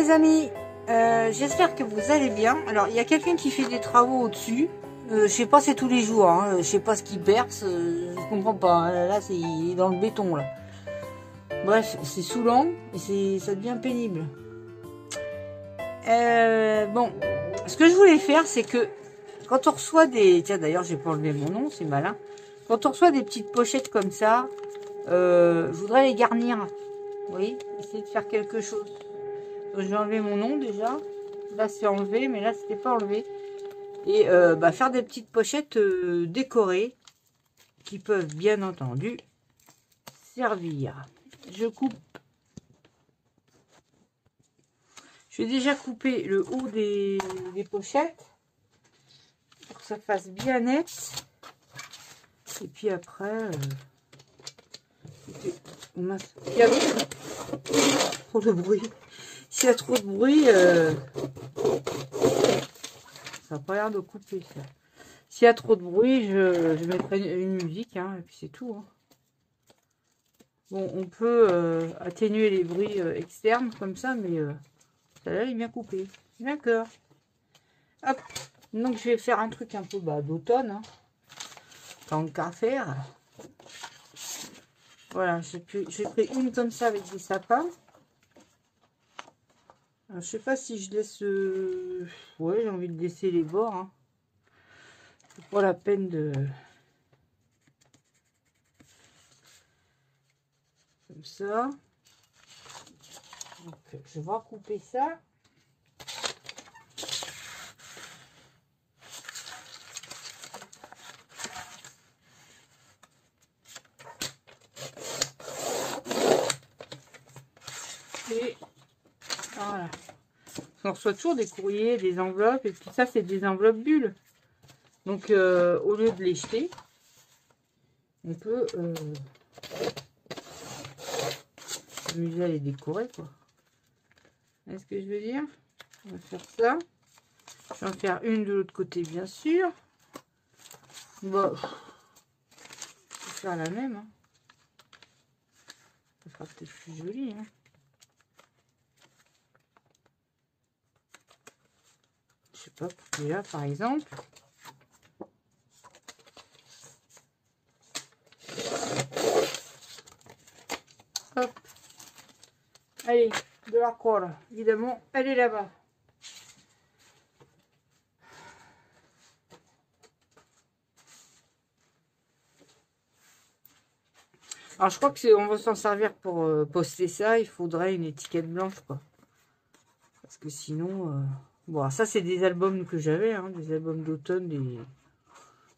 mes amis, j'espère que vous allez bien. Alors il y a quelqu'un qui fait des travaux au-dessus. Je sais pas, c'est tous les jours, hein. Je sais pas ce qui berce, je comprends pas. Là c'est dans le béton là. Bref, c'est saoulant et ça devient pénible. Bon, ce que je voulais faire, c'est que quand on reçoit des... Tiens d'ailleurs j'ai pas enlevé mon nom, c'est malin. Quand on reçoit des petites pochettes comme ça, je voudrais les garnir. Oui, essayer de faire quelque chose. Donc, je vais enlever mon nom déjà. Là c'est enlevé, mais là c'était pas enlevé. Et faire des petites pochettes décorées qui peuvent bien entendu servir. Je coupe. Je vais déjà couper le haut des pochettes pour que ça fasse bien net. Et puis après, il y a trop de bruit. S'il y a trop de bruit, ça n'a pas l'air de couper ça. S'il y a trop de bruit, je mettrai une musique, hein, et puis c'est tout. Hein. Bon, on peut atténuer les bruits externes comme ça, mais celle-là est bien coupée. D'accord. Hop. Donc je vais faire un truc un peu d'automne. Hein. Tant qu'à faire. Voilà, j'ai pris une comme ça avec des sapins. Alors, je sais pas si je laisse... Ouais, j'ai envie de laisser les bords. Hein. C'est pas la peine de... Comme ça. Donc, je vais recouper ça. Et voilà. On reçoit toujours des courriers, des enveloppes. Et puis ça, c'est des enveloppes bulles. Donc, au lieu de les jeter, on peut s'amuser à les décorer, quoi. Est-ce que je veux dire? On va faire ça. Je vais en faire une de l'autre côté, bien sûr. Bon, je vais faire la même. Hein. Ça sera peut-être plus joli. Hein. Je sais pas, là, par exemple. Hop. Allez, de la colle. Évidemment, elle est là-bas. Alors, je crois que on va s'en servir pour poster ça. Il faudrait une étiquette blanche, quoi. Parce que sinon... Bon, ça, c'est des albums que j'avais, hein, des albums d'automne. Des...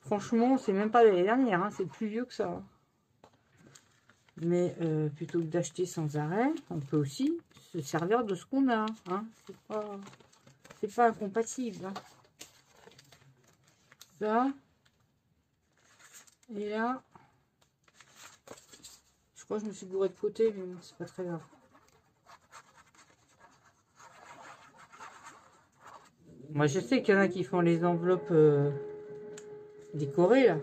Franchement, c'est même pas l'année dernière. Hein, c'est plus vieux que ça. Hein. Mais plutôt que d'acheter sans arrêt, on peut aussi se servir de ce qu'on a. Hein. C'est pas incompatible. Hein. Ça. Et là... Je crois que je me suis bourré de côté, mais bon, c'est pas très grave. Moi, je sais qu'il y en a qui font les enveloppes décorées, là.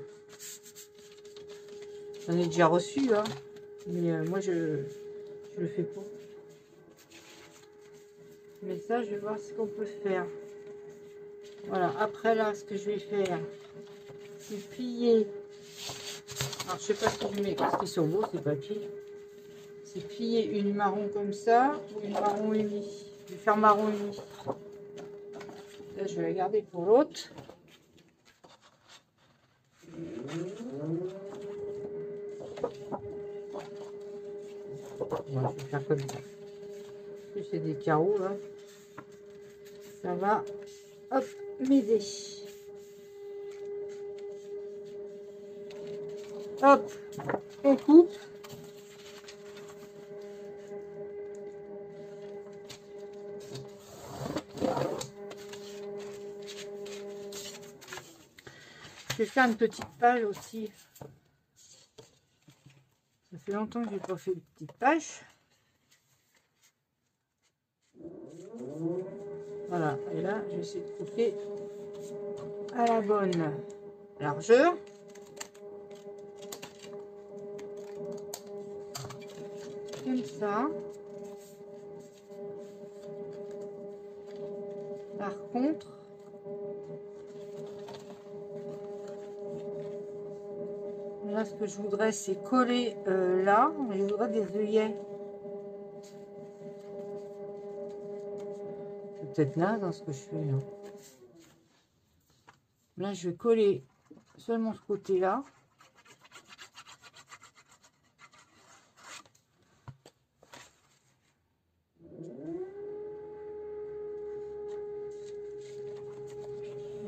J'en ai déjà reçu, hein. Mais moi, je le fais pas. Mais ça, je vais voir ce qu'on peut faire. Voilà. Après, là, ce que je vais faire, c'est plier. Alors, je sais pas ce que je mets, parce qu'ils sont beaux, ces papiers. C'est plier une marron comme ça, ou une marron unie. Je vais faire marron unie. Là, je vais la garder pour l'autre. Voilà, je vais faire comme ça. Plus c'est des carreaux là. Ça va, hop, m'aider. Hop, on coupe. Je vais faire une petite page aussi. Ça fait longtemps que je n'ai pas fait une petite page. Voilà, et là, je vais essayer de couper à la bonne largeur. Comme ça. Par contre, là, ce que je voudrais, c'est coller là. Je voudrais des œillets. C'est peut-être naze dans ce que je fais. Là. Là, je vais coller seulement ce côté-là.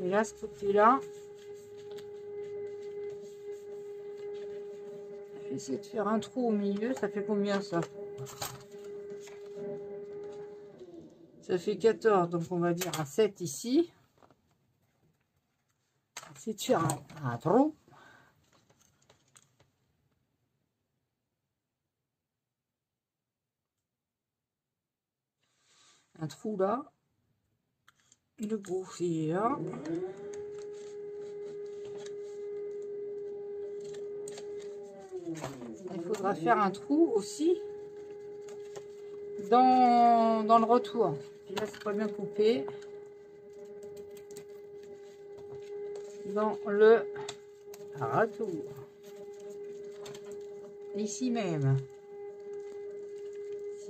Et là, ce côté-là, je vais essayer de faire un trou au milieu. Ça fait combien ça? Ça fait 14, donc on va dire un 7 ici. C'est de faire un trou. Un trou là. Et le gros c'est là. Il faudra faire un trou aussi dans le retour. Puis là, c'est pas bien coupé. Dans le retour. Ici même.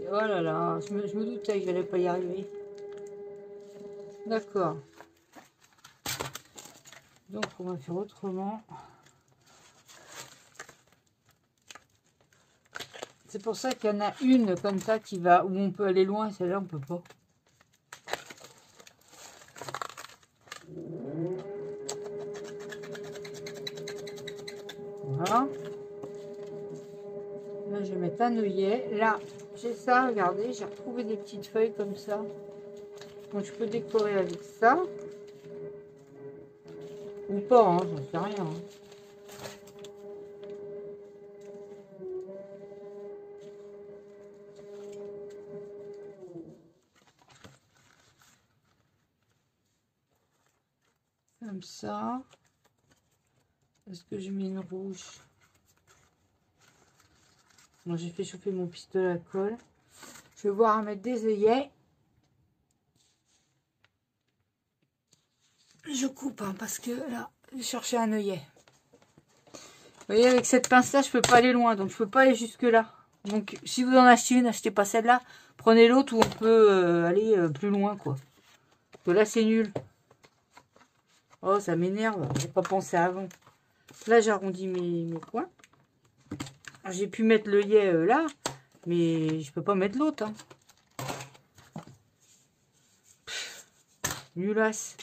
Oh là là, je me doutais que j'allais pas y arriver. D'accord. Donc, on va faire autrement. C'est pour ça qu'il y en a une comme ça qui va, où on peut aller loin, celle-là on peut pas. Voilà. Là je vais mettre un œillet. Là j'ai ça, regardez, j'ai retrouvé des petites feuilles comme ça. Donc je peux décorer avec ça. Ou pas, hein, j'en sais rien. Hein. Comme ça. Est-ce que je mets une rouge? Bon, j'ai fait chauffer mon pistolet à colle. Je vais voir à mettre des œillets. Je coupe hein, parce que là, je cherchais un œillet. Vous voyez, avec cette pince-là, je peux pas aller loin. Donc, je peux pas aller jusque là. Donc, si vous en achetez une, achetez pas celle-là. Prenez l'autre où on peut aller plus loin, quoi. Parce que là, c'est nul. Oh, ça m'énerve. J'ai pas pensé avant. Là, j'arrondis mes coins. J'ai pu mettre l'œillet là, mais je peux pas mettre l'autre. Hein. Nulasse.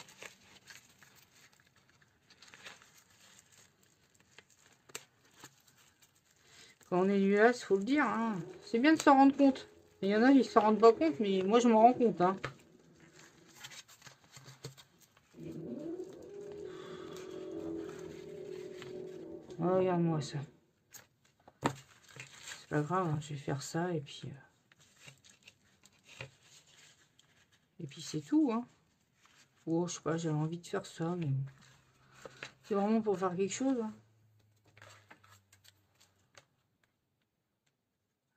Quand on est nulasse, faut le dire. Hein. C'est bien de s'en rendre compte. Il y en a, ils s'en rendent pas compte, mais moi, je m'en rends compte. Hein. Oh, regarde-moi ça. C'est pas grave, hein, je vais faire ça et puis c'est tout. Hein. Oh, je sais pas, j'avais envie de faire ça, mais c'est vraiment pour faire quelque chose. Hein.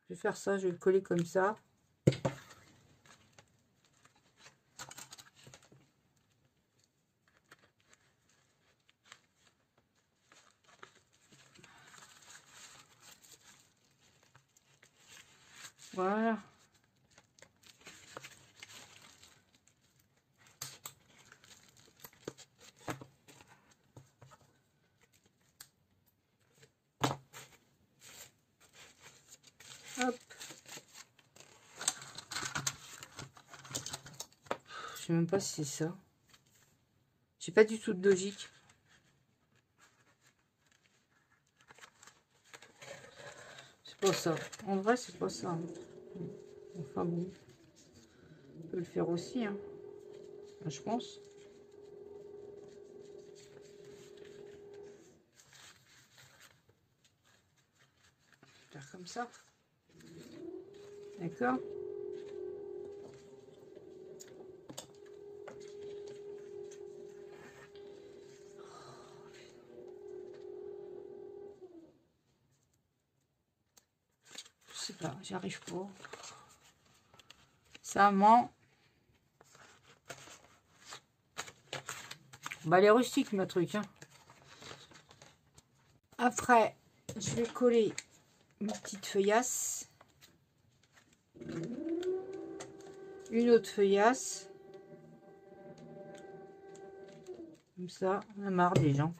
Je vais faire ça, je vais le coller comme ça. Voilà. Hop. Je sais même pas si c'est ça. J'ai pas du tout de logique. C'est pas ça. En vrai, c'est pas ça. Enfin bon. On peut le faire aussi, hein. Je pense. Faire comme ça. D'accord. Je sais pas, j'y arrive pas. Ça ment. Bah, elle est rustique, ma truc. Hein. Après, je vais coller une petite feuillasse. Une autre feuillasse. Comme ça, on a marre des gens.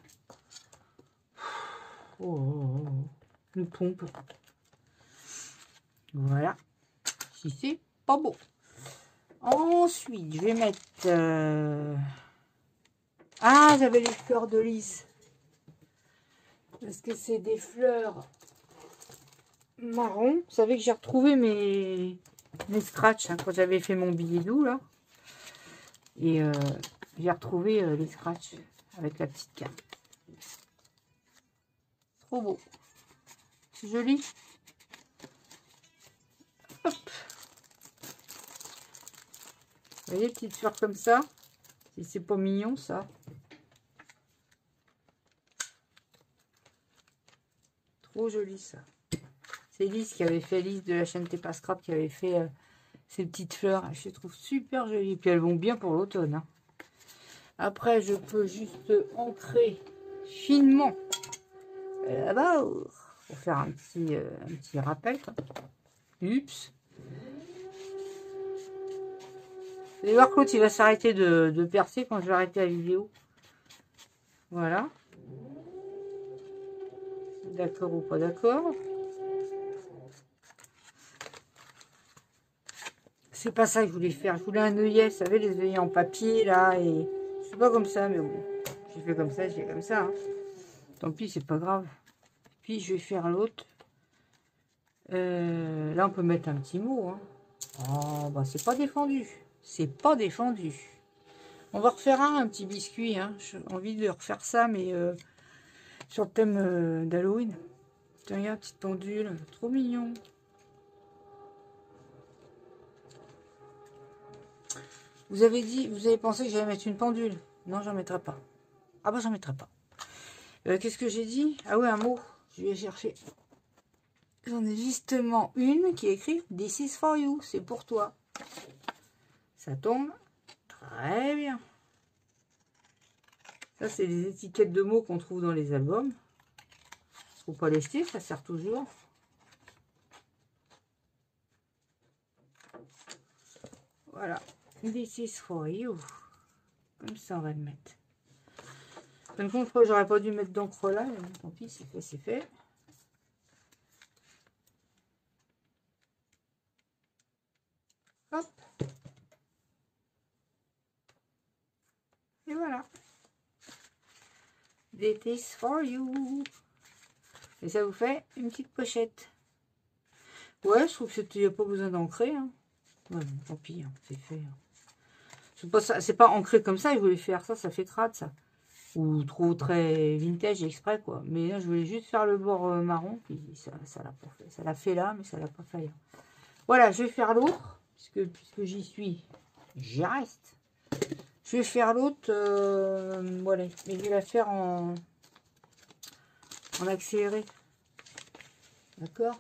Oh, une pompe. Voilà. Si c'est pas beau. Ensuite, je vais mettre... Ah, j'avais les fleurs de lys. Parce que c'est des fleurs marron. Vous savez que j'ai retrouvé mes scratchs hein, quand j'avais fait mon billet doux là. Et j'ai retrouvé les scratchs avec la petite carte. Trop beau. C'est joli. Hop. Vous voyez, petites fleurs comme ça. Si c'est pas mignon ça. Trop joli ça. C'est Lise qui avait fait, Lise de la chaîne T'es pas Scrap qui avait fait ces petites fleurs. Je les trouve super jolies. Puis elles vont bien pour l'automne. Hein. Après, je peux juste ancrer finement là-bas pour faire un petit rappel. Quoi. Oups. Vous allez voir que l'autre, il va s'arrêter de percer quand je vais arrêter la vidéo. Voilà. D'accord ou pas d'accord. C'est pas ça que je voulais faire. Je voulais un œillet, vous savez, les œillets en papier, là. Et c'est pas comme ça, mais bon. J'ai fait comme ça, j'ai fait comme ça. Hein. Tant pis, c'est pas grave. Puis, je vais faire l'autre. Là, on peut mettre un petit mot. Hein. Oh, bah, c'est pas défendu. C'est pas défendu. On va refaire un petit biscuit. Hein. J'ai envie de refaire ça, mais sur le thème d'Halloween. Tiens, regarde, petite pendule. Trop mignon. Vous avez dit, vous avez pensé que j'allais mettre une pendule. Non, j'en mettrai pas. Ah bah, j'en mettrai pas. Qu'est-ce que j'ai dit? Ah ouais, un mot. Je vais chercher. J'en ai justement une qui est écrite « This is for you ». C'est pour toi. Ça tombe très bien. Ça, c'est des étiquettes de mots qu'on trouve dans les albums. Faut pas les jeter, ça sert toujours. Voilà. This is for you. Comme ça, on va le mettre. Par contre, j'aurais pas dû mettre d'encre là. Mais tant pis, c'est fait, c'est fait. Hop. Et voilà. This is for you. Et ça vous fait une petite pochette. Ouais, je trouve qu'il n'y a pas besoin d'ancrer. Hein. Ouais, bon, tant pis, hein, c'est fait. Hein. C'est pas ancré comme ça, je voulais faire ça, ça fait crade ça. Ou trop très vintage exprès quoi. Mais là, je voulais juste faire le bord marron, puis ça l'a pas fait. Ça l'a fait là, mais ça l'a pas fait là. Voilà, je vais faire l'autre, puisque j'y suis, j'y reste. Je vais faire l'autre, voilà, mais je vais la faire en accéléré. D'accord ?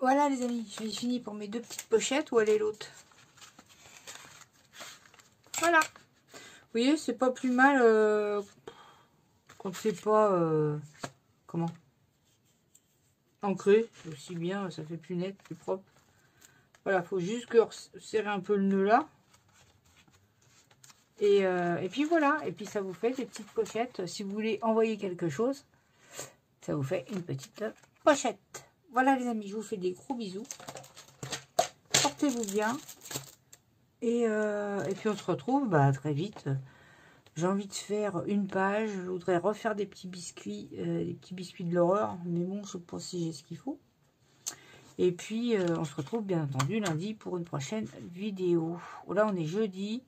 Voilà les amis, j'ai fini pour mes deux petites pochettes. Où elle est l'autre? Voilà. Vous voyez, c'est pas plus mal quand c'est pas... comment? Ancré. Aussi bien, ça fait plus net, plus propre. Voilà, faut juste que serrer un peu le nœud là. Et puis voilà. Et puis ça vous fait des petites pochettes. Si vous voulez envoyer quelque chose, ça vous fait une petite pochette. Voilà les amis, je vous fais des gros bisous. Portez-vous bien. Et puis on se retrouve très vite. J'ai envie de faire une page. Je voudrais refaire des petits biscuits de l'horreur. Mais bon, je sais pas si j'ai ce qu'il faut. Et puis on se retrouve bien entendu lundi pour une prochaine vidéo. Là on est jeudi.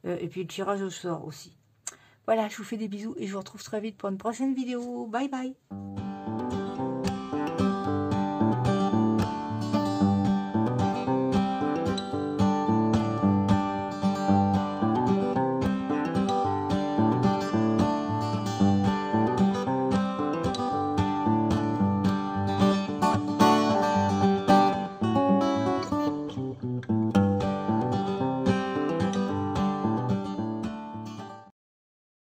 Et puis le tirage au sort aussi. Voilà, je vous fais des bisous et je vous retrouve très vite pour une prochaine vidéo. Bye bye.